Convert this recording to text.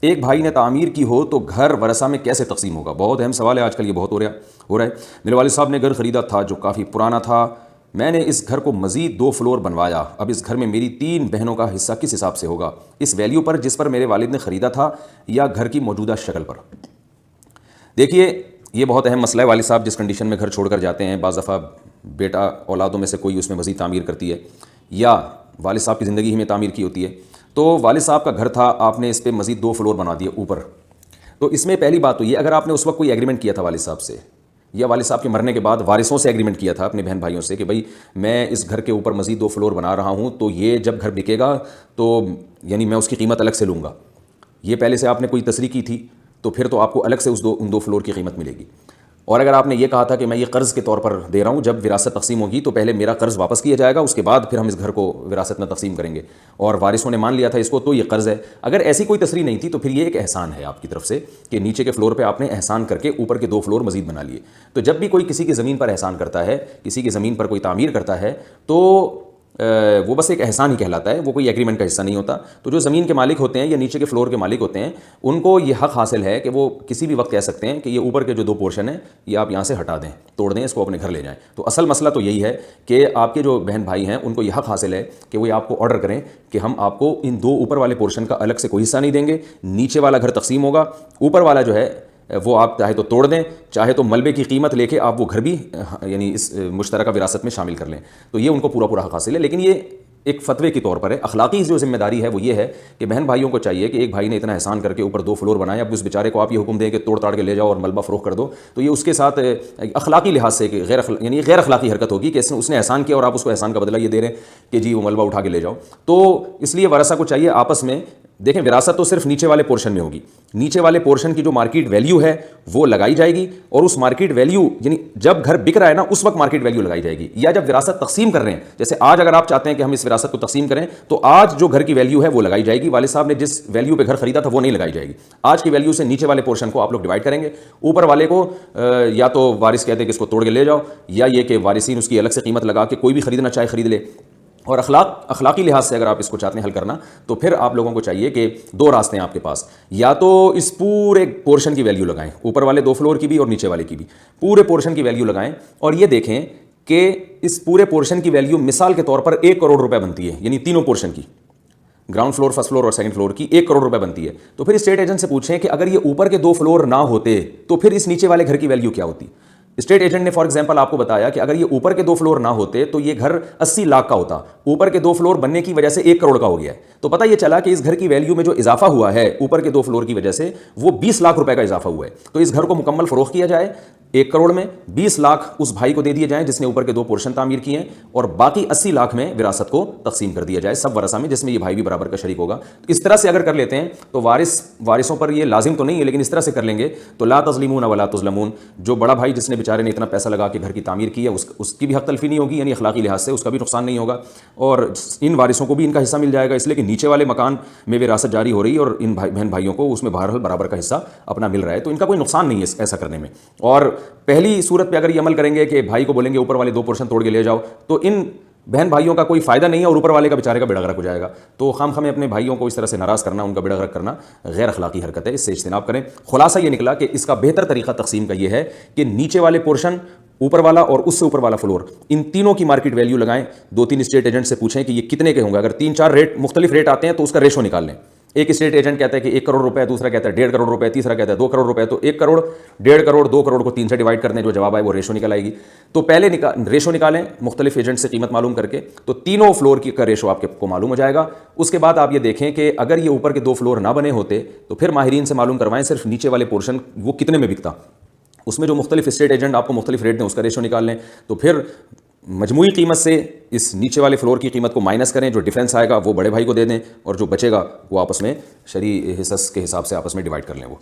ایک بھائی نے تعمیر کی ہو تو گھر ورثہ میں کیسے تقسیم ہوگا؟ بہت اہم سوال ہے، آج کل یہ بہت ہو رہا ہے۔ میرے والد صاحب نے گھر خریدا تھا جو کافی پرانا تھا، میں نے اس گھر کو مزید 2 فلور بنوایا، اب اس گھر میں میری 3 بہنوں کا حصہ کس حساب سے ہوگا؟ اس ویلیو پر جس پر میرے والد نے خریدا تھا یا گھر کی موجودہ شکل پر؟ دیکھیے یہ بہت اہم مسئلہ ہے۔ والد صاحب جس کنڈیشن میں گھر چھوڑ کر جاتے ہیں، بعض دفعہ بیٹا اولادوں میں سے کوئی اس میں مزید تعمیر کرتی ہے یا والد صاحب کی زندگی ہی میں تعمیر کی ہوتی ہے، تو والد صاحب کا گھر تھا، آپ نے اس پہ مزید 2 فلور بنا دیے اوپر، تو اس میں پہلی بات تو یہ، اگر آپ نے اس وقت کوئی ایگریمنٹ کیا تھا والد صاحب سے یا والد صاحب کے مرنے کے بعد وارثوں سے ایگریمنٹ کیا تھا اپنے بہن بھائیوں سے کہ بھائی میں اس گھر کے اوپر مزید 2 فلور بنا رہا ہوں، تو یہ جب گھر بکے گا تو یعنی میں اس کی قیمت الگ سے لوں گا، یہ پہلے سے آپ نے کوئی تصریح کی تھی تو پھر تو آپ کو الگ سے ان 2 فلور کی قیمت ملے گی۔ اور اگر آپ نے یہ کہا تھا کہ میں یہ قرض کے طور پر دے رہا ہوں، جب وراثت تقسیم ہوگی تو پہلے میرا قرض واپس کیا جائے گا، اس کے بعد پھر ہم اس گھر کو وراثت میں تقسیم کریں گے، اور وارثوں نے مان لیا تھا اس کو تو یہ قرض ہے۔ اگر ایسی کوئی تصریح نہیں تھی تو پھر یہ ایک احسان ہے آپ کی طرف سے کہ نیچے کے فلور پہ آپ نے احسان کر کے اوپر کے 2 فلور مزید بنا لیے۔ تو جب بھی کوئی کسی کی زمین پر احسان کرتا ہے، کسی کی زمین پر کوئی تعمیر کرتا ہے، تو وہ بس ایک احسان ہی کہلاتا ہے، وہ کوئی ایگریمنٹ کا حصہ نہیں ہوتا۔ تو جو زمین کے مالک ہوتے ہیں یا نیچے کے فلور کے مالک ہوتے ہیں، ان کو یہ حق حاصل ہے کہ وہ کسی بھی وقت کہہ سکتے ہیں کہ یہ اوپر کے جو 2 پورشن ہیں یہ آپ یہاں سے ہٹا دیں، توڑ دیں، اس کو اپنے گھر لے جائیں۔ تو اصل مسئلہ تو یہی ہے کہ آپ کے جو بہن بھائی ہیں ان کو یہ حق حاصل ہے کہ وہ آپ کو آرڈر کریں کہ ہم آپ کو ان 2 اوپر والے پورشن کا الگ سے کوئی حصہ نہیں دیں گے، نیچے والا گھر تقسیم ہوگا، اوپر والا جو ہے وہ آپ چاہے تو توڑ دیں، چاہے تو ملبے کی قیمت لے کے آپ وہ گھر بھی یعنی اس مشترکہ وراثت میں شامل کر لیں۔ تو یہ ان کو پورا حق حاصل ہے، لیکن یہ ایک فتوے کے طور پر ہے۔ اخلاقی جو ذمہ داری ہے وہ یہ ہے کہ بہن بھائیوں کو چاہیے کہ ایک بھائی نے اتنا احسان کر کے اوپر 2 فلور بنائے، اب اس بیچارے کو آپ یہ حکم دیں کہ توڑ تاڑ کے لے جاؤ اور ملبہ فروخت کر دو، تو یہ اس کے ساتھ اخلاقی لحاظ سے غیر اخلاقی حرکت ہوگی کہ اس نے احسان کیا اور آپ اس کو احسان کا بدلہ یہ دے رہے ہیں کہ جی وہ ملبہ اٹھا کے لے جاؤ۔ تو اس لیے ورثہ کو چاہیے آپس میں دیکھیں، وراثت تو صرف نیچے والے پورشن میں ہوگی، نیچے والے پورشن کی جو مارکیٹ ویلیو ہے وہ لگائی جائے گی، اور اس مارکیٹ ویلیو یعنی جب گھر بک رہا ہے نا اس وقت مارکیٹ ویلیو لگائی جائے گی، یا جب وراثت تقسیم کر رہے ہیں، جیسے آج اگر آپ چاہتے ہیں کہ ہم اس وراثت کو تقسیم کریں تو آج جو گھر کی ویلیو ہے وہ لگائی جائے گی، والد صاحب نے جس ویلیو پہ گھر خریدا تھا وہ نہیں لگائی جائے گی، آج کی ویلیو سے نیچے والے پورشن کو آپ لوگ ڈیوائڈ کریں گے، اوپر والے کو یا تو وارث کہتے ہیں کہ اس کو توڑ کے لے جاؤ، یا یہ کہ وارثین اس کی الگ سے قیمت لگا کے کوئی بھی خریدنا چاہے خرید لے۔ اور اخلاقی لحاظ سے اگر آپ اس کو چاہتے ہیں حل کرنا تو پھر آپ لوگوں کو چاہیے کہ 2 راستے ہیں آپ کے پاس، یا تو اس پورے پورشن کی ویلیو لگائیں، اوپر والے 2 فلور کی بھی اور نیچے والے کی بھی، پورے پورشن کی ویلیو لگائیں، اور یہ دیکھیں کہ اس پورے پورشن کی ویلیو مثال کے طور پر 1 کروڑ روپے بنتی ہے، یعنی تینوں پورشن کی، گراؤنڈ فلور، فرسٹ فلور اور سیکنڈ فلور کی 1 کروڑ روپے بنتی ہے۔ تو پھر اسٹیٹ ایجنٹ سے پوچھیں کہ اگر یہ اوپر کے 2 فلور نہ ہوتے تو پھر اس نیچے والے گھر کی ویلیو کیا ہوتی؟ اسٹیٹ ایجنٹ نے فار ایگزامپل آپ کو بتایا کہ اگر یہ اوپر کے 2 فلور نہ ہوتے تو یہ گھر 80 لاکھ کا ہوتا، اوپر کے 2 فلور بننے کی وجہ سے 1 کروڑ کا ہو گیا ہے، تو پتہ یہ چلا کہ اس گھر کی ویلیو میں جو اضافہ ہوا ہے اوپر کے 2 فلور کی وجہ سے وہ 20 لاکھ روپے کا اضافہ ہوا ہے۔ تو اس گھر کو مکمل فروخت کیا جائے 1 کروڑ میں، 20 لاکھ اس بھائی کو دے دیے جائیں جس نے اوپر کے 2 پورشن تعمیر کیے ہیں، اور باقی 80 لاکھ میں وراثت کو تقسیم کر دیا جائے سب ورثہ میں، جس میں یہ بھائی بھی برابر کا شریک ہوگا۔ اس طرح سے اگر کر لیتے ہیں تو وارثوں پر یہ لازم تو نہیں ہے، لیکن اس طرح سے کر لیں گے تو لا تظلمون ولا تظلمون، جو بڑا بھائی جس نے بیچارے نے اتنا پیسہ لگا کے گھر کی تعمیر کی ہے اس کی بھی حق تلفی نہیں ہوگی، یعنی اخلاقی لحاظ سے اس کا بھی نقصان نہیں ہوگا، اور ان وارثوں کو بھی ان کا حصہ مل جائے گا، اس لیے کہ نیچے والے مکان میں وراثت جاری ہو رہی ہے اور ان بہن بھائیوں کو اس میں بہرحال برابر کا حصہ اپنا مل رہا ہے، تو ان کا کوئی نقصان نہیں ہے ایسا کرنے میں۔ اور پہلی صورت پہ اگر یہ عمل کریں گے کہ بھائی کو بولیں گے اوپر والے 2 پورشن توڑ کے لے جاؤ، تو ان بہن بھائیوں کا کوئی فائدہ نہیں ہے اور اوپر والے کا بیچارے کا بیڑا غرق ہو جائے گا۔ تو خواہ اپنے بھائیوں کو اس طرح سے ناراض کرنا، ان کا بیڑا غرق کرنا غیر اخلاقی حرکت ہے، اس سے اجتناب کریں۔ خلاصہ یہ نکلا کہ اس کا بہتر طریقہ تقسیم کا یہ ہے کہ نیچے والے پورشن، اوپر والا اور اس سے اوپر والا فلور، ان تینوں کی مارکیٹ ویلیو لگائیں، 2-3 اسٹیٹ ایجنٹ سے پوچھیں کہ یہ کتنے کے ہوں گے، اگر 3-4 مختلف ریٹ آتے ہیں تو اس کا ریشو نکال لیں۔ ایک اسٹیٹ ایجنٹ کہتا ہے کہ 1 کروڑ روپے، دوسرا کہتا ہے 1.5 کروڑ روپے، تیسرا کہتا ہے 2 کروڑ روپے، تو 1 کروڑ، 1.5 کروڑ، 2 کروڑ کو 3 سے ڈیوائڈ کر دیں، جو جواب آئے وہ ریشو نکل آئے گی۔ تو پہلے ریشو نکالیں مختلف ایجنٹ سے قیمت معلوم کر کے، تو تینوں فلور کا ریشو آپ کو معلوم ہو جائے گا۔ اس کے بعد آپ یہ دیکھیں کہ اگر یہ اوپر کے 2 فلور نہ بنے ہوتے تو پھر ماہرین سے معلوم کروائیں صرف نیچے والے پورشن وہ کتنے میں بکتا، اس میں جو مختلف اسٹیٹ ایجنٹ آپ کو مختلف ریٹ دیں اس کا ریشو نکال لیں، تو پھر مجموعی قیمت سے اس نیچے والے فلور کی قیمت کو مائنس کریں، جو ڈیفرنس آئے گا وہ بڑے بھائی کو دے دیں، اور جو بچے گا وہ آپس میں شرعی حصص کے حساب سے آپس میں ڈیوائڈ کر لیں وہ۔